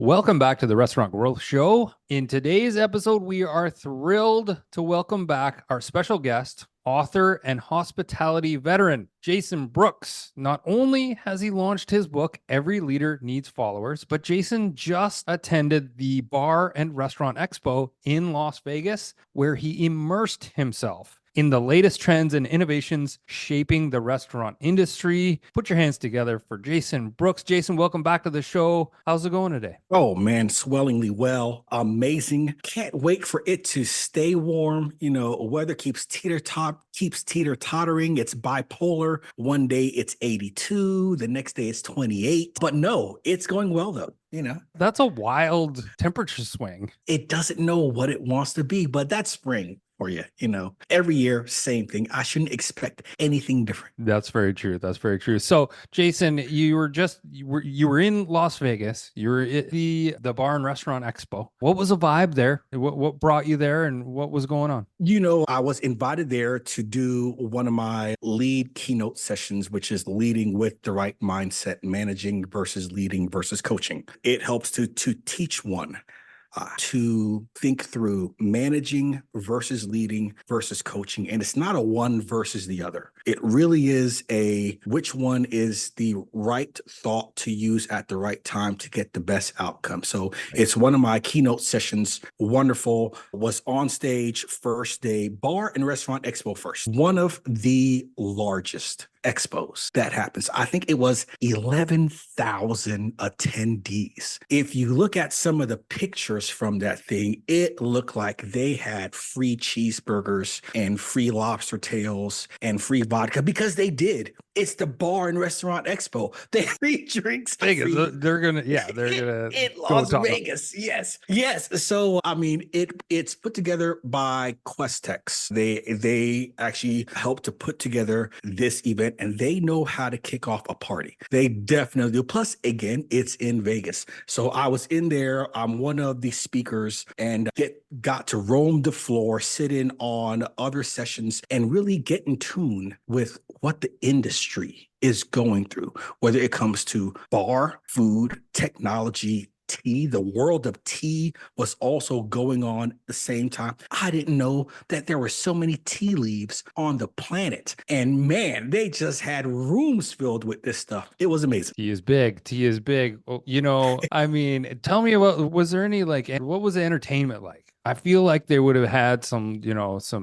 Welcome back to the Restaurant Growth Show. In today's episode, we are thrilled to welcome back our special guest, author and hospitality veteran, Jason Brooks. Not only has he launched his book, Every Leader Needs Followers, but Jason just attended the Bar and Restaurant Expo in Las Vegas, where he immersed himself in the latest trends and innovations shaping the restaurant industry. Put your hands together for Jason Brooks. Jason, welcome back to the show. How's it going today? Oh man, swellingly well. Amazing. Can't wait for it to stay warm. Weather keeps teeter-tottering. It's bipolar. One day it's 82, the next day it's 28. But no, it's going well though. That's a wild temperature swing. It doesn't know what it wants to be, but that's spring for you. Every year, same thing. I shouldn't expect anything different. That's very true. That's very true. So, Jason, you were in Las Vegas. You were at the Bar and Restaurant Expo. What was the vibe there? What brought you there, and what was going on? I was invited there to do one of my lead keynote sessions, which is leading with the right mindset, managing versus leading versus coaching. It helps to teach one to think through managing versus leading versus coaching. And it's not a one versus the other. It really is which one is the right thought to use at the right time to get the best outcome. So it's one of my keynote sessions. Wonderful. Was on stage first day, Bar and Restaurant Expo first. One of the largest expos that happens. I think it was 11,000 attendees. If you look at some of the pictures from that thing, it looked like they had free cheeseburgers and free lobster tails and free vodka, because they did. It's the Bar and Restaurant Expo. They have free drinks. Vegas, they're gonna in Las Vegas. Yes. So it's put together by Questex. They actually helped to put together this event, and they know how to kick off a party. They definitely do. Plus, again, it's in Vegas. So I was in there. I'm one of the speakers and got to roam the floor, sit in on other sessions, and really get in tune with what the industry is going through, whether it comes to bar, food, technology, tea. The world of tea was also going on at the same time. I didn't know that there were so many tea leaves on the planet. And man, they just had rooms filled with this stuff. It was amazing. Tea is big. Tea is big. Well, tell me about, was there any what was the entertainment like? I feel like they would have had some dancers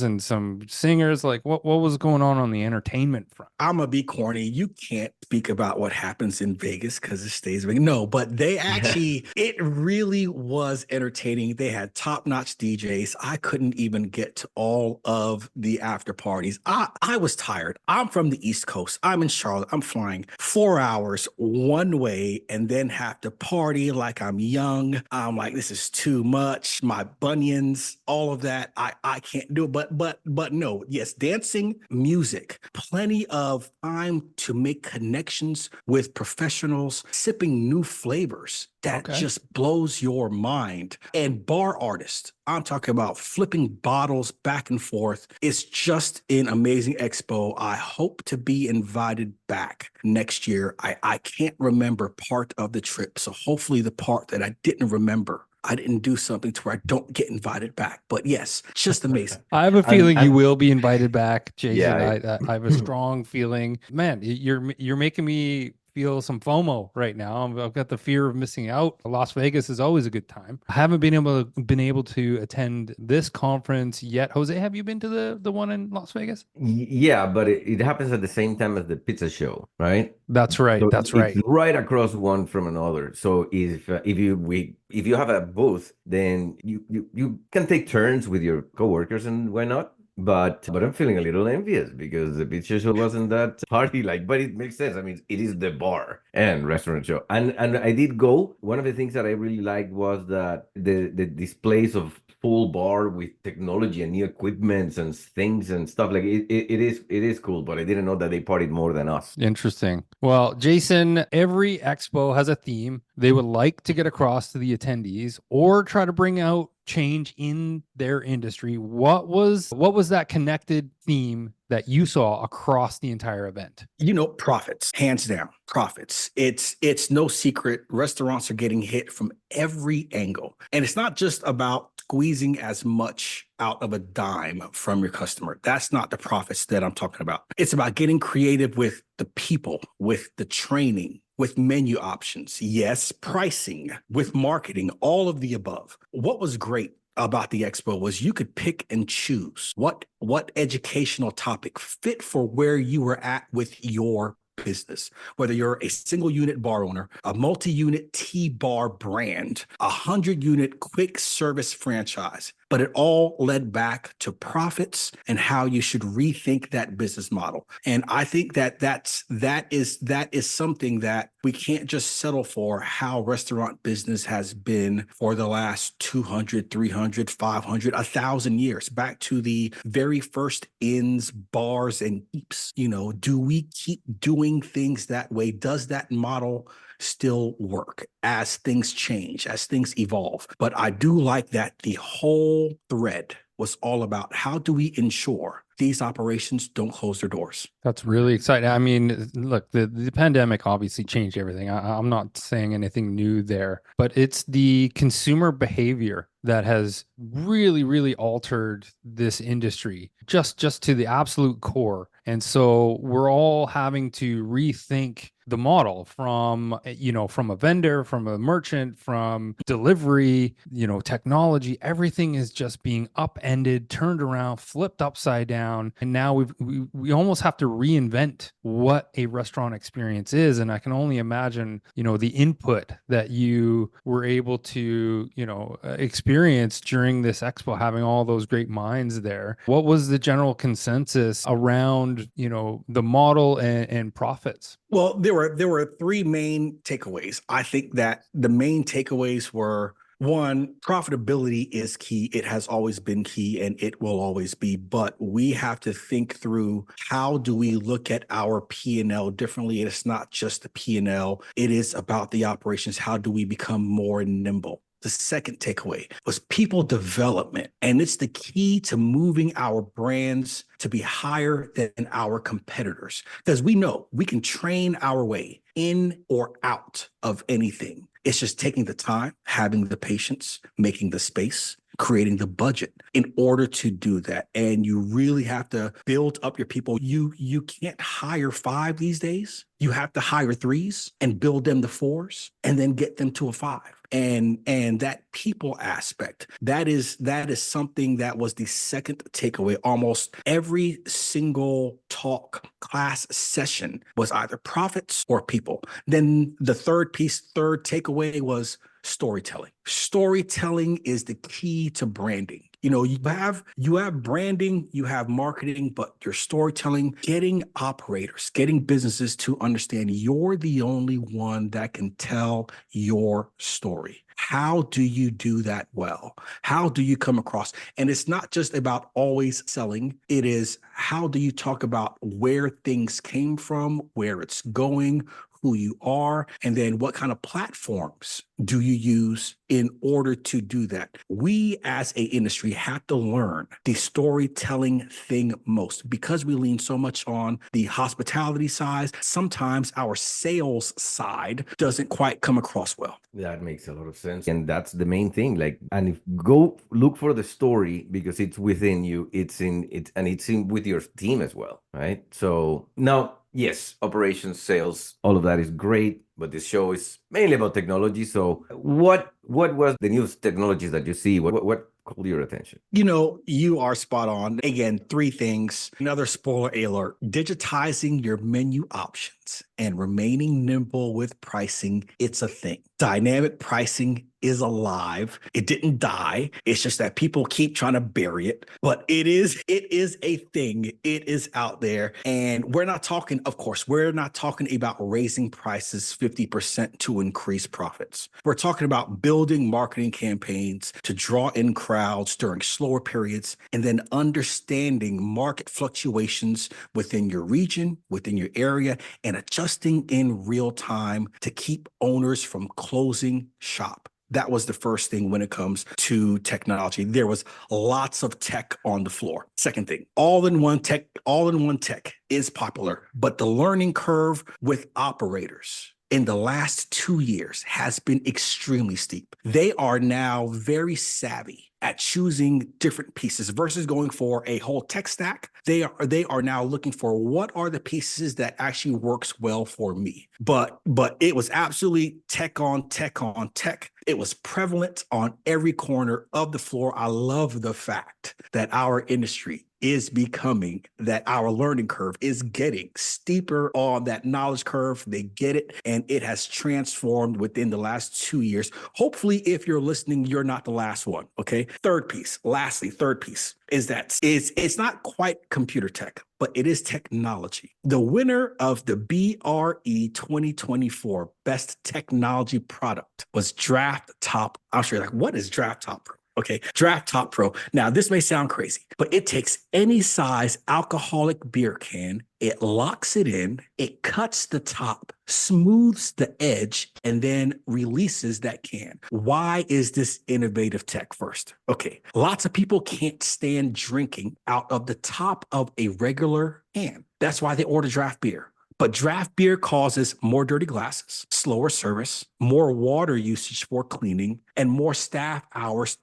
and some singers. Like what was going on the entertainment front? I'm gonna be corny. You can't speak about what happens in Vegas because it stays big. No, but they actually, it really was entertaining. They had top-notch DJs. I couldn't even get to all of the after parties. I was tired. I'm from the East Coast. I'm in Charlotte. I'm flying 4 hours one way and then have to party like I'm young. I'm like, this is too much. My bunions, all of that. I can't do it. But no, yes, dancing, music, plenty of time to make connections with professionals, sipping new flavors that just blows your mind. And bar artists, I'm talking about flipping bottles back and forth. It's just an amazing expo. I hope to be invited back next year. I can't remember part of the trip. So hopefully the part that I didn't remember, I didn't do something to where I don't get invited back. But yes, just amazing. I have a feeling you will be invited back, Jason. Yeah, I have a strong feeling. Man, you're making me feel some FOMO right now. I've got the fear of missing out. Las Vegas is always a good time. I haven't been able to attend this conference yet. Jose, have you been to the one in Las Vegas? Yeah, but it happens at the same time as the pizza show, right? That's right. So That's right. It's right across one from another. So if you have a booth, then you can take turns with your coworkers, and why not? But I'm feeling a little envious because the pizza show wasn't that party like, but it makes sense. I mean, it is the bar and restaurant show. And I did go. One of the things that I really liked was that the displays of full bar with technology and new equipments and things and stuff. Like it is cool, but I didn't know that they partied more than us. Interesting. Well, Jason, every expo has a theme they would like to get across to the attendees or try to bring out change in their industry. What was that connected theme that you saw across the entire event? Profits, hands down, profits. It's no secret. Restaurants are getting hit from every angle. And it's not just about squeezing as much out of a dime from your customer. That's not the profits that I'm talking about. It's about getting creative with the people, with the training, with menu options. Yes, pricing, with marketing, all of the above. What was great about the expo was you could pick and choose what educational topic fit for where you were at with your business, whether you're a single unit bar owner, a multi-unit T-bar brand, 100-unit quick service franchise, but it all led back to profits and how you should rethink that business model. And I think that is something that we can't just settle for how restaurant business has been for the last 200, 300, 500, 1,000 years, back to the very first inns, bars, and eeps. Do we keep doing things that way? Does that model still work as things change, as things evolve? But I do like that the whole thread was all about how do we ensure these operations don't close their doors. That's really exciting. I mean, look, the pandemic obviously changed everything. I'm not saying anything new there, but it's the consumer behavior that has really, really altered this industry just to the absolute core. And so we're all having to rethink the model from a vendor, from a merchant, from delivery, technology. Everything is just being upended, turned around, flipped upside down. And now we almost have to reinvent what a restaurant experience is. And I can only imagine, the input that you were able to, experience during this expo, having all those great minds there. What was the general consensus around, the model and profits? Well, there were three main takeaways. I think that the main takeaways were: one, profitability is key. It has always been key and it will always be. But we have to think through, how do we look at our P&L differently? It's not just the P&L. It is about the operations. How do we become more nimble? The second takeaway was people development. And it's the key to moving our brands to be higher than our competitors. Because we know we can train our way in or out of anything. It's just taking the time, having the patience, making the space, creating the budget in order to do that. And you really have to build up your people. You can't hire 5 these days. You have to hire 3s and build them to 4s and then get them to a 5. And that people aspect, that is something that was the second takeaway. Almost every single talk, class, session was either profits or people. Then the third takeaway was storytelling. Storytelling is the key to branding. You have branding, you have marketing, but your storytelling, getting operators, getting businesses to understand you're the only one that can tell your story. How do you do that well? How do you come across? And it's not just about always selling. It is, how do you talk about where things came from, where it's going, who you are, and then what kind of platforms do you use in order to do that? We as a industry have to learn the storytelling thing most, because we lean so much on the hospitality side. Sometimes our sales side doesn't quite come across well. That makes a lot of sense. And that's the main thing. Like, and if go look for the story, because it's within you, it's in with your team as well, right? So now, yes, operations, sales, all of that is great, but this show is mainly about technology. So what was the newest technologies that you see? What called your attention? You are spot on. Again, 3 things. Another spoiler alert: digitizing your menu options and remaining nimble with pricing. It's a thing. Dynamic pricing is alive. It didn't die. It's just that people keep trying to bury it. But it is a thing. It is out there. And we're not talking about raising prices 50% to increase profits. We're talking about building marketing campaigns to draw in crowds during slower periods, and then understanding market fluctuations within your region, within your area, and adjusting in real time to keep owners from closing shop. That was the first thing when it comes to technology. There was lots of tech on the floor. Second thing, all-in-one tech is popular, but the learning curve with operators in the last 2 years has been extremely steep. They are now very savvy at choosing different pieces versus going for a whole tech stack. They are now looking for what are the pieces that actually works well for me. But it was absolutely tech on tech on tech. It was prevalent on every corner of the floor. I love the fact that our industry is becoming, that our learning curve is getting steeper on that knowledge curve. They get it, and it has transformed within the last 2 years. Hopefully, if you're listening, you're not the last one, okay? Third piece is that it's not quite computer tech, but it is technology. The winner of the BRE 2024 Best Technology Product was Draft Top. I'm sure you're like, what is Draft Top Pro? Okay, Draft Top Pro. Now, this may sound crazy, but it takes any size alcoholic beer can, it locks it in, it cuts the top, smooths the edge, and then releases that can. Why is this innovative tech first? Okay, lots of people can't stand drinking out of the top of a regular can. That's why they order draft beer. But draft beer causes more dirty glasses, slower service, more water usage for cleaning, and more staff hours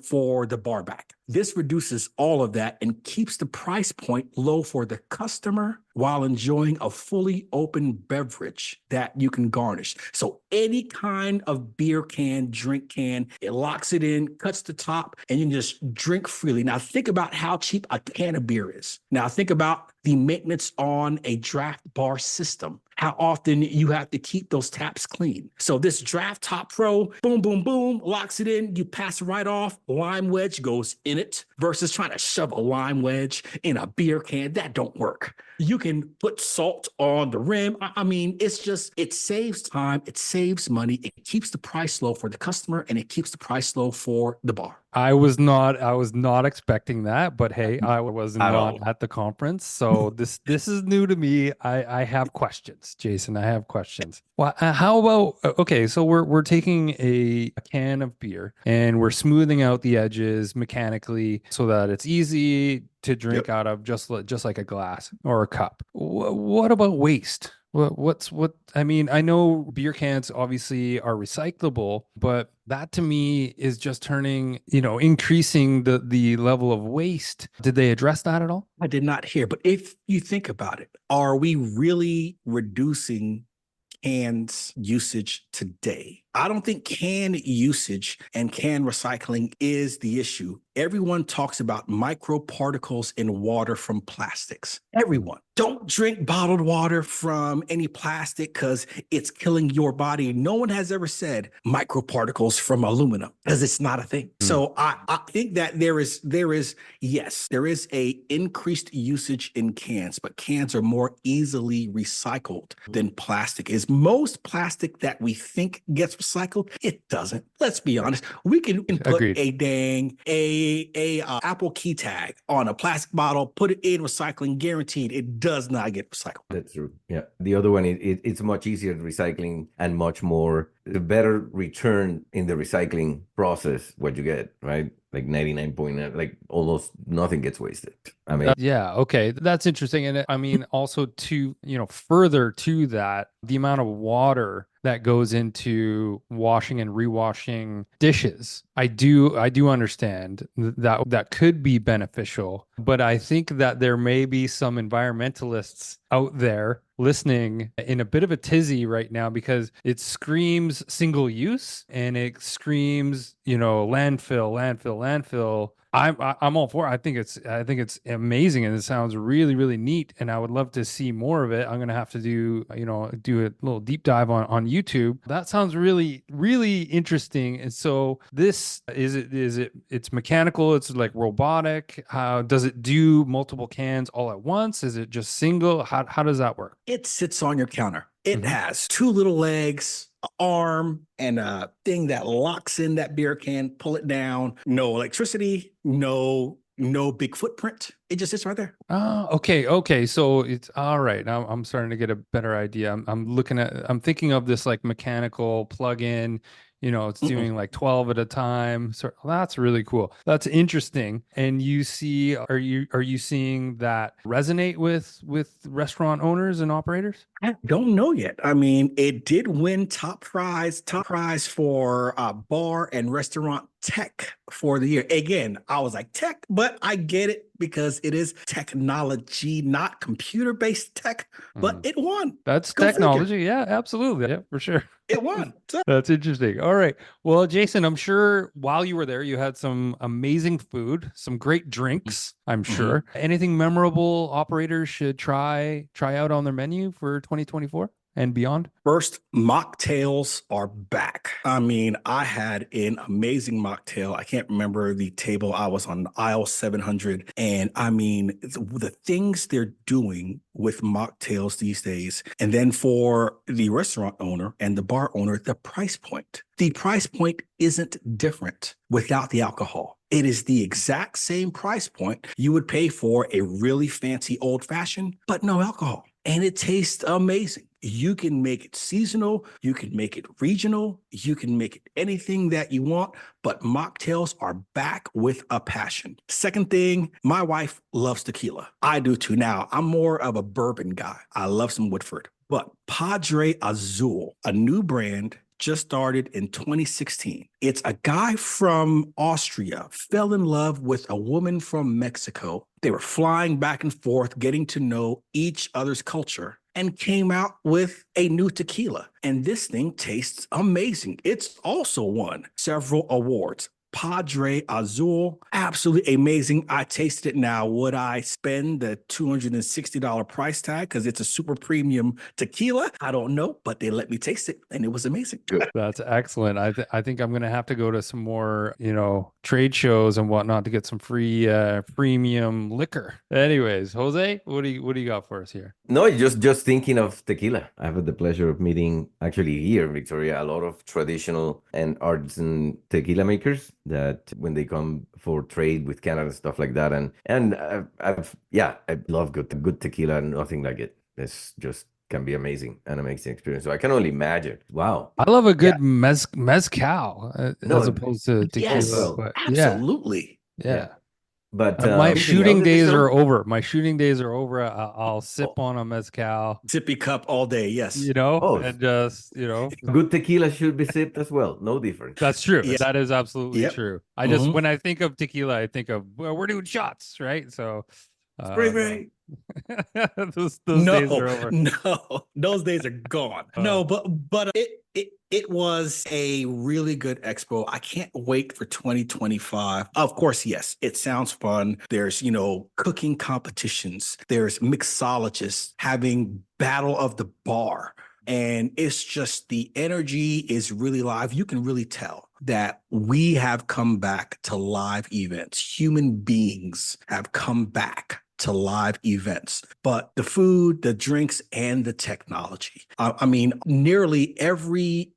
for the bar back. This reduces all of that and keeps the price point low for the customer while enjoying a fully open beverage that you can garnish. So any kind of beer can, drink can, it locks it in, cuts the top, and you can just drink freely. Now think about how cheap a can of beer is. Now think about the maintenance on a draft bar system, how often you have to keep those taps clean. So this Draft Top Pro, boom, boom, boom, locks it in, you pass it right off, lime wedge goes in it, versus trying to shove a lime wedge in a beer can. That don't work. You can put salt on the rim. I mean, it's just, it saves time, it saves money, it keeps the price low for the customer, and it keeps the price low for the bar. I was not expecting that, but hey, I was not at the conference, so this is new to me. I have questions, Jason. I have questions. Well, how about okay? So we're taking a can of beer and we're smoothing out the edges mechanically so that it's easy to drink out of, just like a glass or a cup. What about waste? What I mean, I know beer cans obviously are recyclable, but that to me is just turning, increasing the level of waste. Did they address that at all? I did not hear, but if you think about it, are we really reducing cans usage today? I don't think can usage and can recycling is the issue. Everyone talks about microparticles in water from plastics. Everyone. Don't drink bottled water from any plastic because it's killing your body. No one has ever said microparticles from aluminum because it's not a thing. So I think that there is a increased usage in cans, but cans are more easily recycled than plastic is. Most plastic that we think gets recycled, it doesn't. Let's be honest. We can put a Apple key tag on a plastic bottle, put it in recycling, guaranteed it does not get recycled. That's true. Yeah. The other one, it's much easier recycling and much more, the better return in the recycling process, what you get, right? Like 99.9, like almost nothing gets wasted. I mean, yeah, okay, that's interesting. And I mean, also to, further to that, the amount of water that goes into washing and rewashing dishes. I do understand that could be beneficial, but I think that there may be some environmentalists out there listening in a bit of a tizzy right now because it screams single use and it screams, landfill. I'm all for it. I think it's amazing and it sounds really, really neat. And I would love to see more of it. I'm gonna have to do a little deep dive on YouTube. That sounds really, really interesting. And so this it's mechanical, it's like robotic. How does it do multiple cans all at once? Is it just single? How does that work? It sits on your counter. It has two little legs, an arm, and a thing that locks in that beer can, pull it down. No electricity, no big footprint. It just sits right there. Oh, okay. So it's all right. Now I'm starting to get a better idea. I'm thinking of this like mechanical plug-in, it's doing like 12 at a time. So that's really cool. That's interesting. And are you seeing that resonate with restaurant owners and operators? I don't know yet. I mean, it did win top prize for bar and restaurant tech for the year. Again, I was like tech, but I get it because it is technology, not computer-based tech, but it won. That's Go figure. technology. Yeah, absolutely. Yeah, for sure. It won. So That's interesting. All right. Well, Jason, I'm sure while you were there, you had some amazing food, some great drinks, I'm sure. Anything memorable operators should try out on their menu for 2024 and beyond? first, mocktails are back. I mean, I had an amazing mocktail. I can't remember the table. I was on aisle 700. And I mean, the things they're doing with mocktails these days. And then for the restaurant owner and the bar owner, the price point. The price point isn't different without the alcohol. It is the exact same price point you would pay for a really fancy old fashioned, but no alcohol. And it tastes amazing. You can make it seasonal, you can make it regional, you can make it anything that you want, but mocktails are back with a passion. Second thing, my wife loves tequila. I do too. Now, I'm more of a bourbon guy. I love some Woodford, but Padre Azul, a new brand, just started in 2016. It's a guy from Austria fell in love with a woman from Mexico. They were flying back and forth, getting to know each other's culture, and came out with a new tequila. And this thing tastes amazing. It's also won several awards. Padre Azul, absolutely amazing. I tasted it now. Would I spend the $260 price tag because it's a super premium tequila? I don't know, but they let me taste it and it was amazing. That's excellent. I think I'm going to have to go to some more, trade shows and whatnot to get some free premium liquor. Anyways, Jose, what do you got for us here? No, just thinking of tequila. I've had the pleasure of meeting actually here in Victoria a lot of traditional and artisan tequila makers that when they come for trade with Canada and stuff like that, and I love good tequila and nothing like it. It's just can be amazing, an amazing experience. So I can only imagine. Wow. I love a good mezcal No, as opposed to tequila. Yes, But absolutely. yeah. But My anything shooting else days are additional? over. My shooting days are over. I'll sip on a mezcal, Sippy cup all day. Yes. Oh, and just, good tequila should be sipped as well. No difference. that's true. Yeah. That is absolutely Yep. true. I just, when I think of tequila, I think of, well, we're doing shots, right? So, Spray. those No, days are over. no, those days are gone. No, but it was a really good expo. I can't wait for 2025. Of course, yes, it sounds fun. There's, cooking competitions. There's mixologists having battle of the bar. And it's just the energy is really live. You can really tell that we have come back to live events. Human beings have come back to live events, but the food, the drinks, and the technology. I mean, nearly every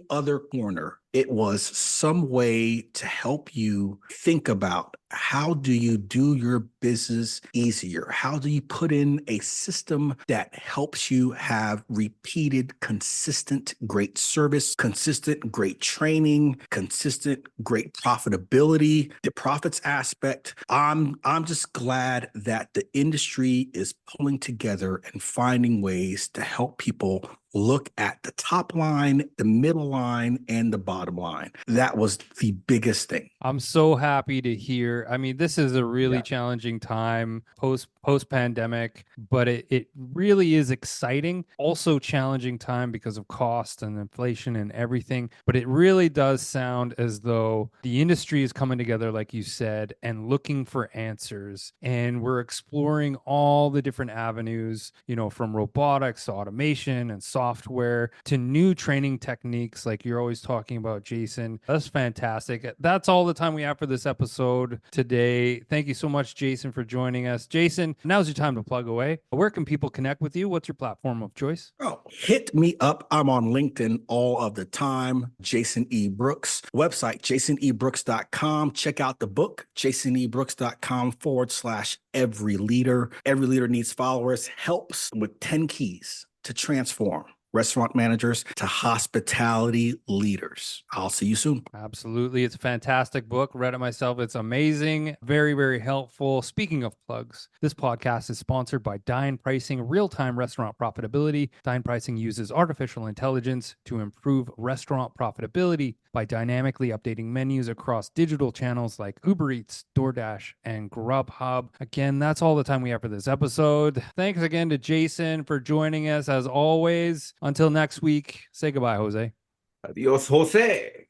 other corner, it was some way to help you think about how do you do your business easier? How do you put in a system that helps you have repeated, consistent, great service, consistent, great training, consistent, great profitability, the profits aspect. I'm just glad that the industry is pulling together and finding ways to help people look at the top line, the middle line, and the bottom line. That was the biggest thing. I'm so happy to hear. I mean, this is a really challenging time post pandemic, but it really is exciting. Also challenging time because of cost and inflation and everything. But it really does sound as though the industry is coming together, like you said, and looking for answers. And we're exploring all the different avenues, from robotics to automation and software software to new training techniques like you're always talking about, Jason. That's fantastic. That's all the time we have for this episode today. Thank you so much, Jason, for joining us. Jason, now's your time to plug away. Where can people connect with you? What's your platform of choice? Oh, hit me up. I'm on LinkedIn all of the time. Jason E. Brooks. Website, jasonebrooks.com. Check out the book, jasonebrooks.com/every leader. Every leader needs followers. Helps with 10 keys to transform restaurant managers to hospitality leaders. I'll see you soon. Absolutely. It's a fantastic book. Read it myself. It's amazing. Very, very helpful. Speaking of plugs, this podcast is sponsored by Dine Pricing, real-time restaurant profitability. Dine Pricing uses artificial intelligence to improve restaurant profitability by dynamically updating menus across digital channels like Uber Eats, DoorDash, and Grubhub. Again, that's all the time we have for this episode. Thanks again to Jason for joining us as always. Until next week, say goodbye, Jose. Adios, Jose.